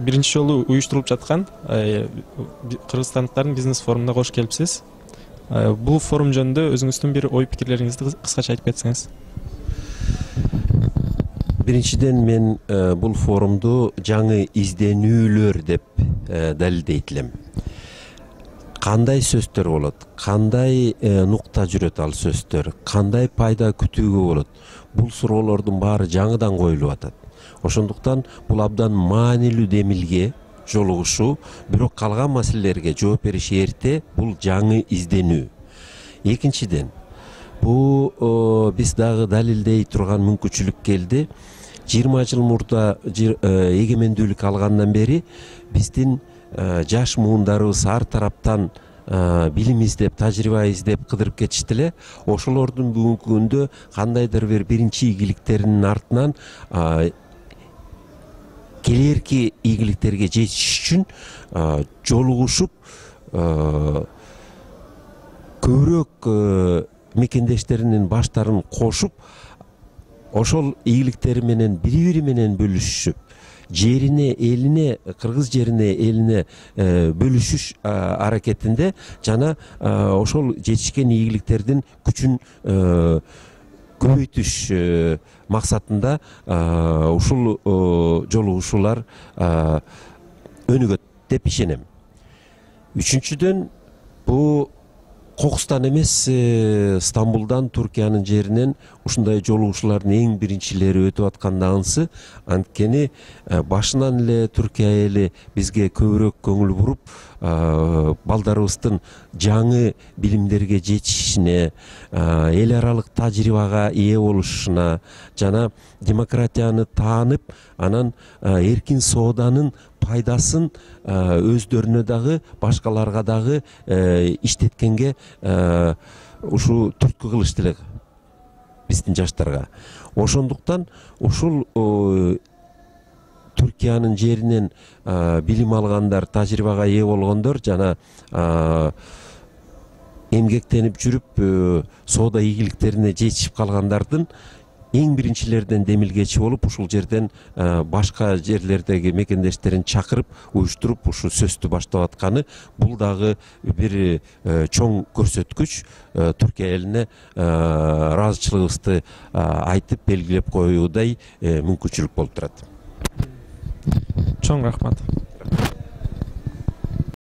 Биринчи жолу уюштурулуп жаткан кыргызстандыктардын бизнес форумуна кош келипсиз. Бул форум жөнүндө өзүңүздүн бир ой пикирлериңизди кыскача айтып кетсеңиз. Биринчиден мен бул форумду жаңы изденүүлөр деп далилдейт элем. Кандай сөздөр болот, кандай нукта жүрөт ал сөздөр, кандай пайда күтүүгө болот. Бул суроолордун баары жаңыдан коюлуп атат. Ошондуктан бул абдан маанилүү демилге жолугушуу, бирок калган маселелерге жооп бериш эрте, бул жаңы изденүү. Экинчиден, бул биз дагы далилдей турган мүмкүнчүлүк келди. 20 жыл мурда эгемендүүлүк алгандан бери биздин жаш муундарыбыз ар тараптан билим издеп, тажрыйба издеп кыдырып кетишти эле. Ошолордун бүгүнкү күндө кандайдыр бир биринчи ийгиликтеринин артынан келерки ийгиликтерге жетиш үчүн жолугушуп, көбүрөөк мекендештеринин баштарын кошуп, ошол ийгиликтери менен бири-бири менен бөлүшүшүп, жерине, элине, кыргыз жерине, элине бөлүшүш аракетинде жана ошол жетишкен ийгиликтердин күчүн көбөйтүш максатында ушул жолугушуулар өнүгөт деп ишенем. Үчүнчүдөн, бул Кокустан эмес, Стамбулдан, Туркиянын жеринен ушундай жолугушуулардын эң биринчилери өтүп аткандагысы, анткени башынан эле Туркия эли бизге көбүрөөк көңүл буруп, балдарыбыздын жаңы билимдерге жетишине, эл аралык тажрыйбага ээ болушуна жана демократияны таанып, анан эркин сооданын пайдасын өздөрүнө дагы, башкаларга дагы иштеткенге ушу түрткү кылышты эле биздин жаштарга. Ошондуктан ушул Түркиянын жеринен билим алгандар, тажрыйбага ээ болгондор жана эмгектенип жүрүп соода ийгиликтерине жетишип калгандардын эң биринчилерден демилгечи болуп, ушул жерден башка жерлердеги мекендештерин чакырып, уюштуруп, ушу сөздү баштап атканы, бул дагы бир чоң көрсөткүч, Түркия элине ыраазычылыгыбызды айтып белгилеп коюудай мүмкүнчүлүк болуп турат. Чоң рахмат.